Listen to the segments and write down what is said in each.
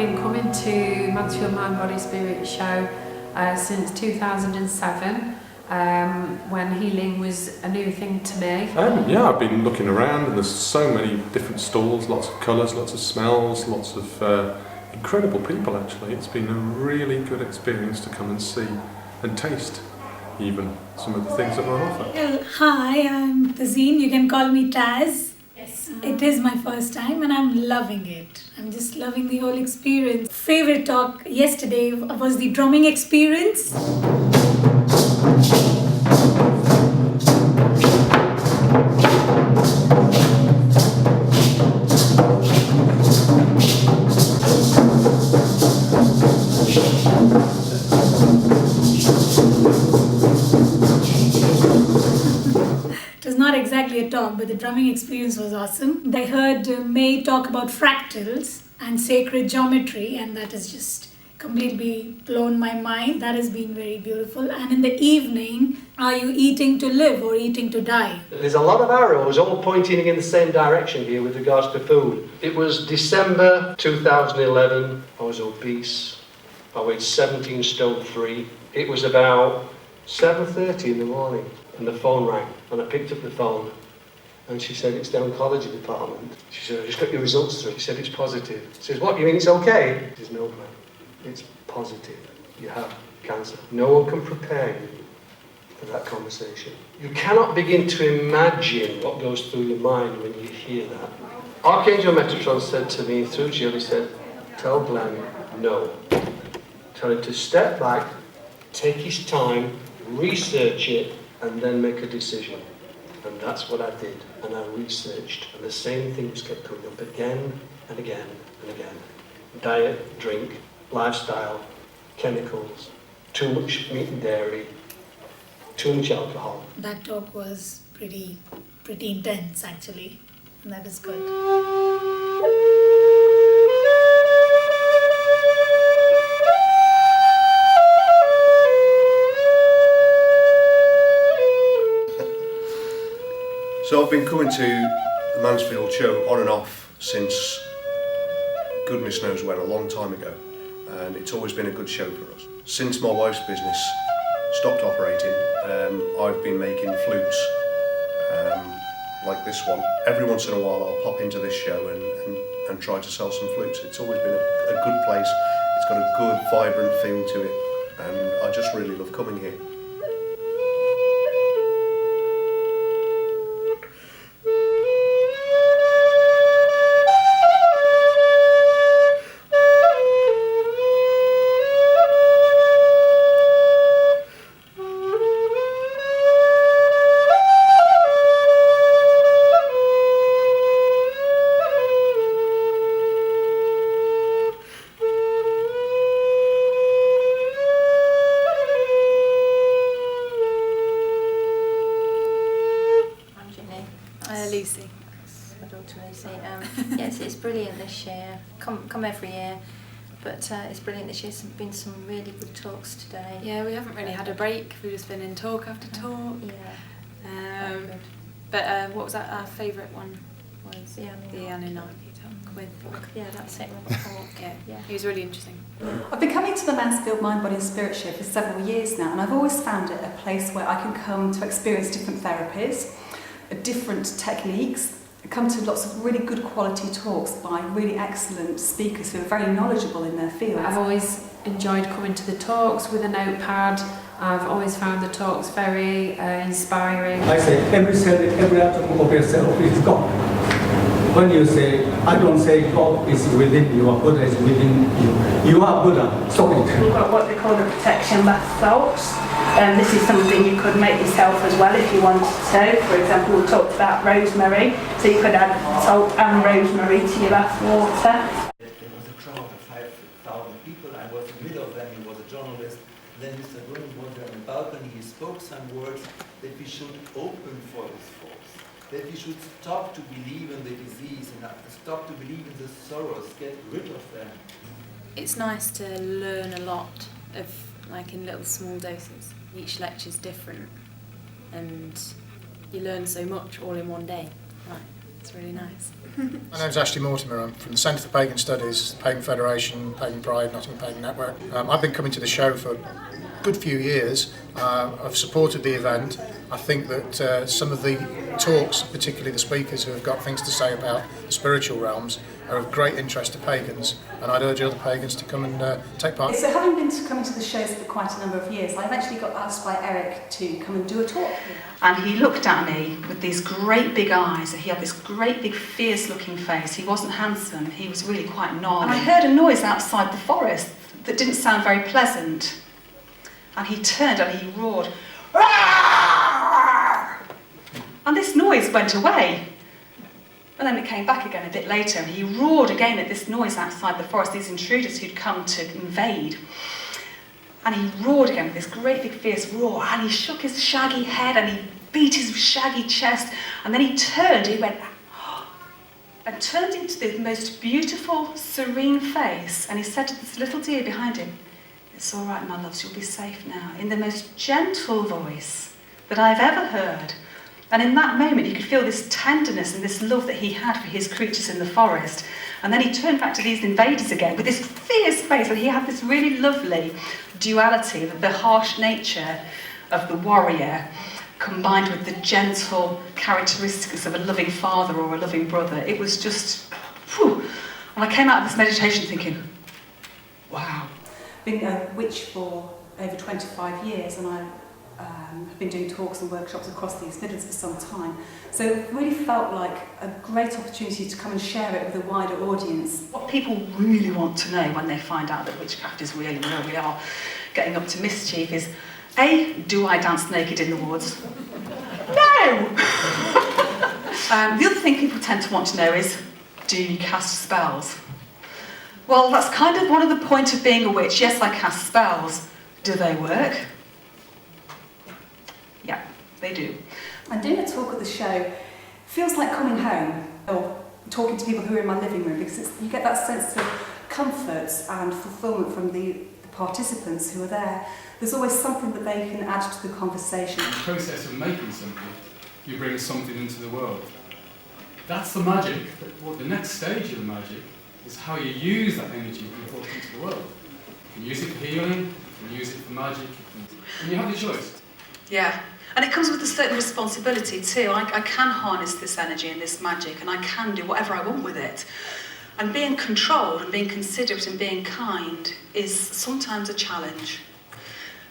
been coming to Mansfield Mind, Body, Spirit show since 2007. When healing was a new thing to me. Yeah, I've been looking around and there's so many different stalls, lots of colours, lots of smells, lots of incredible people actually. It's been a really good experience to come and see and taste even some of the things that are on offer. Well, hi, I'm Tazeen. You can call me Taz. Yes. It is my first time and I'm loving it. I'm just loving the whole experience. Favorite talk yesterday was the drumming experience. It was not exactly a talk, but the drumming experience was awesome. I heard May talk about fractals and sacred geometry, and that has just completely blown my mind. That has been very beautiful. And in the evening, are you eating to live or eating to die? There's a lot of arrows all pointing in the same direction here with regards to food. It was December 2011. I was obese. I weighed 17 stone 3. It was about 7:30 in the morning and the phone rang and I picked up the phone and she said, it's the oncology department. She said, I just got your results through. She said, it's positive. She says, what, you mean it's okay? She says, no, man, it's positive. You have cancer. No one can prepare you for that conversation. You cannot begin to imagine what goes through your mind when you hear that. Archangel Metatron said to me through Jill, he said, tell Glenn no. Tell him to step back, take his time, research it, and then make a decision. And that's what I did. And I researched, and the same things kept coming up again and again and again. Diet, drink, lifestyle, chemicals, too much meat and dairy, too much alcohol. That talk was pretty intense actually, and that is good. So I've been coming to the Mansfield show on and off since goodness knows when, a long time ago, and it's always been a good show for us. Since my wife's business stopped operating, I've been making flutes like this one. Every once in a while I'll pop into this show and try to sell some flutes. It's always been a good place. It's got a good, vibrant feel to it, and I just really love coming here. Lucy, my daughter Lucy. Yes, it's brilliant this year. Come every year, but it's brilliant this year. There's been some really good talks today. Yeah, we haven't really had a break. We've just been in talk after talk. Yeah. But what was that? Our favourite one was the Anunnaki talk with. Yeah, that's it. Robert Hawke. Yeah, he was really interesting. I've been coming to the Mansfield Mind, Body and Spirit show for several years now, and I've always found it a place where I can come to experience different therapies, different techniques, come to lots of really good quality talks by really excellent speakers who are very knowledgeable in their field. I've always enjoyed coming to the talks with a notepad. I've always found the talks very inspiring. I say every cell, every atom of your self is God. When you say, I don't say God is within you or Buddha is within you. You are Buddha. Stop it. We've got what they call the protection bath salts. This is something you could make yourself as well if you wanted to. For example, we talked about rosemary, so you could add salt and rosemary to your bath water. There was a crowd of 5,000 people. I was in the middle of them. He was a journalist. Then Mr. Grun was on the balcony. He spoke some words that we should open for this force, that we should stop to believe in the disease and stop to believe in the sorrows, get rid of them. It's nice to learn a lot of, like, in little small doses. Each lecture's different and you learn so much all in one day. Like, It's really nice. My name's Ashley Mortimer. I'm from the Centre for Pagan Studies, Pagan Federation, Pagan Pride, Nottingham Pagan Network. I've been coming to the show for a good few years. I've supported the event. I think that some of the talks, particularly the speakers who have got things to say about the spiritual realms, are of great interest to pagans, and I'd urge other pagans to come and take part. So having been coming to the shows for quite a number of years, I eventually got asked by Eric to come and do a talk. And he looked at me with these great big eyes. He had this great big fierce looking face. He wasn't handsome, he was really quite gnarly. And I heard a noise outside the forest that didn't sound very pleasant. And he turned and he roared, "Roar!" And this noise went away. And then it came back again a bit later, and he roared again at this noise outside the forest, these intruders who'd come to invade. And he roared again with this great big fierce roar, and he shook his shaggy head and he beat his shaggy chest, and then he turned, he went, and turned into the most beautiful, serene face, and he said to this little deer behind him, "It's all right, my loves, you'll be safe now," in the most gentle voice that I've ever heard. And in that moment, you could feel this tenderness and this love that he had for his creatures in the forest. And then he turned back to these invaders again with this fierce face, and he had this really lovely duality, the harsh nature of the warrior combined with the gentle characteristics of a loving father or a loving brother. It was just, whew. And I came out of this meditation thinking, wow. I've been a witch for over 25 years, and I have been doing talks and workshops across the East Midlands for some time. So it really felt like a great opportunity to come and share it with a wider audience. What people really want to know when they find out that witchcraft is real and where we are getting up to mischief is, A, do I dance naked in the woods? No! The other thing people tend to want to know is, do you cast spells? Well, that's kind of one of the points of being a witch. Yes, I cast spells. Do they work? Yeah, they do. And doing a talk at the show feels like coming home, or talking to people who are in my living room, because you get that sense of comfort and fulfilment from the participants who are there. There's always something that they can add to the conversation. In the process of making something, you bring something into the world. That's the magic. Well, the next stage of the magic is how you use that energy you brought into the world. You can use it for healing, you can use it for magic, and you have your choice. Yeah, and it comes with a certain responsibility too. I can harness this energy and this magic, and I can do whatever I want with it. And being controlled and being considerate and being kind is sometimes a challenge.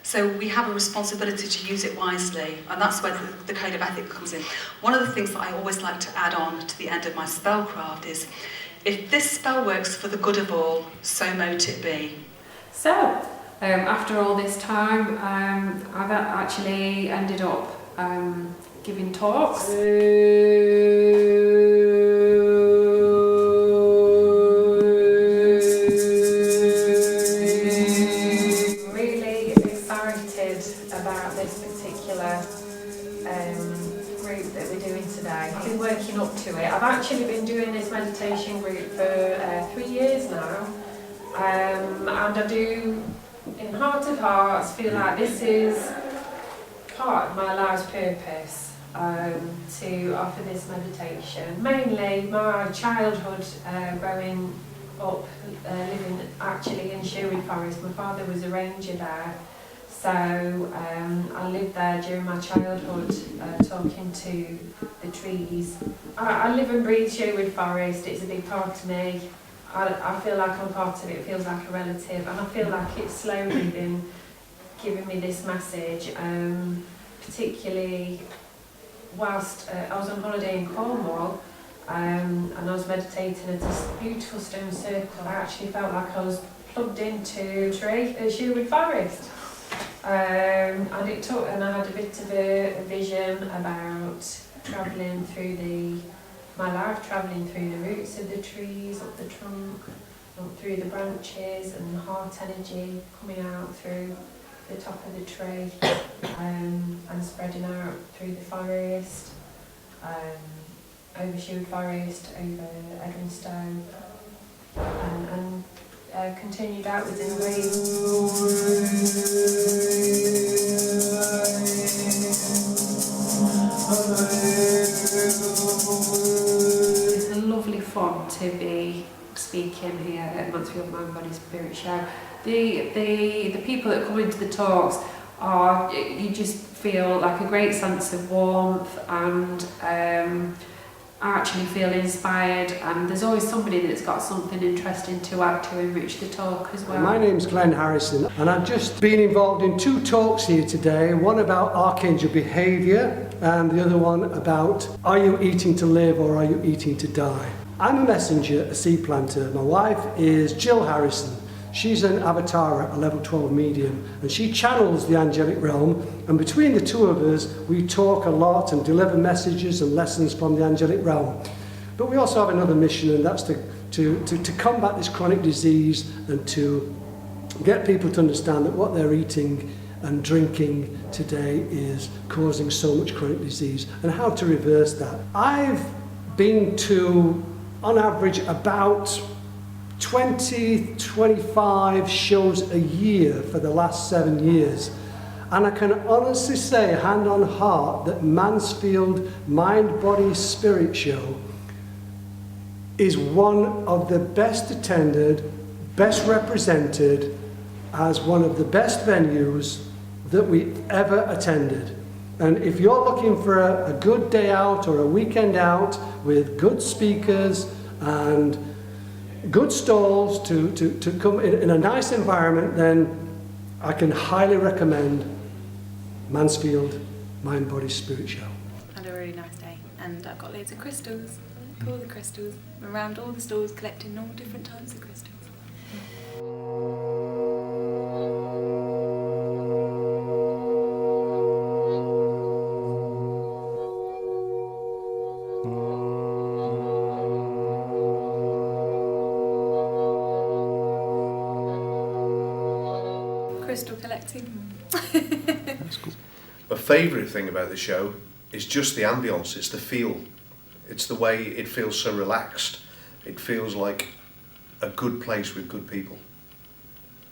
So we have a responsibility to use it wisely, and that's where the code of ethics comes in. One of the things that I always like to add on to the end of my spellcraft is, if this spell works for the good of all, so mote it be. So, after all this time, I've actually ended up giving talks. Really excited about this particular group that we're doing today. I've been working up to it. I've actually been doing this meditation group for 3 years now, and I do, in heart of hearts, feel like this is part of my life's purpose, to offer this meditation. Mainly my childhood, growing up, living actually in Sherwood Forest. My father was a ranger there, so I lived there during my childhood, talking to the trees. I live and breathe Sherwood Forest. It's a big part of me. I feel like I'm part of it. It feels like a relative, and I feel like it's slowly been giving me this message, particularly whilst I was on holiday in Cornwall, and I was meditating at this beautiful stone circle. I actually felt like I was plugged into a tree at Sherwood Forest, and I had a bit of a vision about travelling through my life, travelling through the roots of the trees, up the trunk, up through the branches, and the heart energy coming out through the top of the tree, and spreading out through the forest, over Sherwood Forest, over Edwinstowe, and continued outwards in the waves. want to be speaking here at Mansfield Mind, Body, Spirit Show. The people that come into the talks are, you just feel like a great sense of warmth, and I actually feel inspired, and there's always somebody that's got something interesting to add to enrich the talk as well. My name's Glenn Harrison, and I've just been involved in 2 talks here today, one about archangel behaviour and the other one about are you eating to live or are you eating to die? I'm a messenger, a seed planter. My wife is Jill Harrison. She's an avatar at a level 12 medium, and she channels the angelic realm, and between the two of us we talk a lot and deliver messages and lessons from the angelic realm. But we also have another mission, and that's to combat this chronic disease and to get people to understand that what they're eating and drinking today is causing so much chronic disease, and how to reverse that. I've been to, on average, about 20-25 shows a year for the last 7 years, and I can honestly say, hand on heart, that Mansfield Mind, Body, Spirit Show is one of the best attended, best represented, as one of the best venues that we've ever attended. And if you're looking for a good day out or a weekend out with good speakers and good stalls to come in a nice environment, then I can highly recommend Mansfield Mind, Body, Spirit Show. Had a really nice day, and I've got loads of crystals. I like all the crystals. I'm around all the stalls collecting all different types of crystals. Crystal collecting. That's cool. My favourite thing about the show is just the ambience, it's the feel. It's the way it feels so relaxed. It feels like a good place with good people.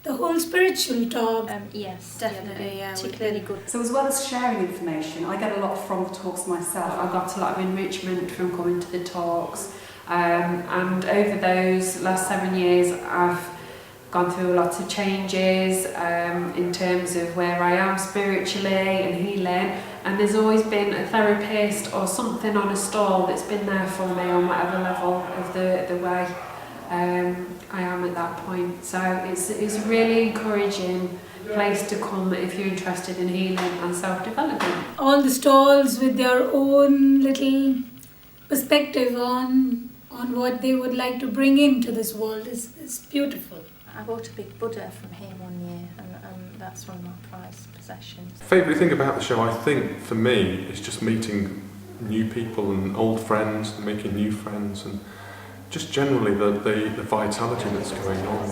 The whole spiritual talk. Yes, Definitely, yeah, particularly good. So as well as sharing information, I get a lot from the talks myself. I've got a lot of enrichment from coming to the talks, and over those last 7 years I've gone through lots of changes in terms of where I am spiritually and healing, and there's always been a therapist or something on a stall that's been there for me on whatever level of the way I am at that point. So it's a really encouraging place to come if you're interested in healing and self-development. All the stalls with their own little perspective on what they would like to bring into this world is beautiful. I bought a big Buddha from here one year, and that's one of my prized possessions. Favourite thing about the show, I think, for me, is just meeting new people and old friends, and making new friends, and just generally the vitality that's going on.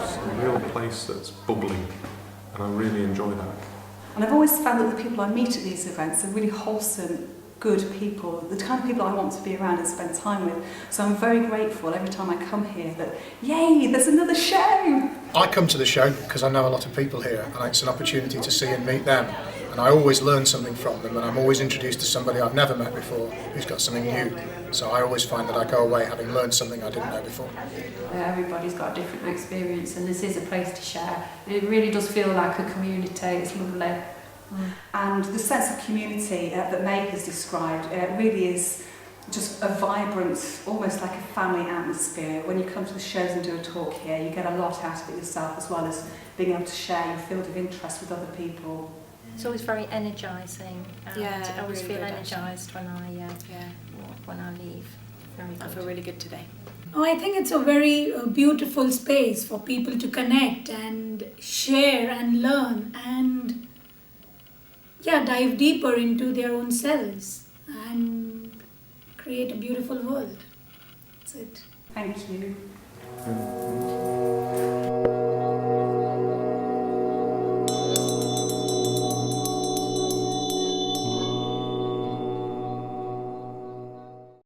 It's a real place that's bubbling, and I really enjoy that. And I've always found that the people I meet at these events are really wholesome, good people, the kind of people I want to be around and spend time with. So I'm very grateful every time I come here that, yay, there's another show! I come to the show because I know a lot of people here, and it's an opportunity to see and meet them. And I always learn something from them, and I'm always introduced to somebody I've never met before who's got something new. So I always find that I go away having learned something I didn't know before. Everybody's got a different experience, and this is a place to share. It really does feel like a community. It's lovely. And the sense of community that Meg has described really is just a vibrant, almost like a family atmosphere. When you come to the shows and do a talk here, you get a lot out of it yourself, as well as being able to share your field of interest with other people. It's always very energising. Yeah, I always really feel good, energised when I leave. Very good. I feel really good today. Oh, I think it's a very beautiful space for people to connect and share and learn and dive deeper into their own selves and create a beautiful world. That's it. Thank you.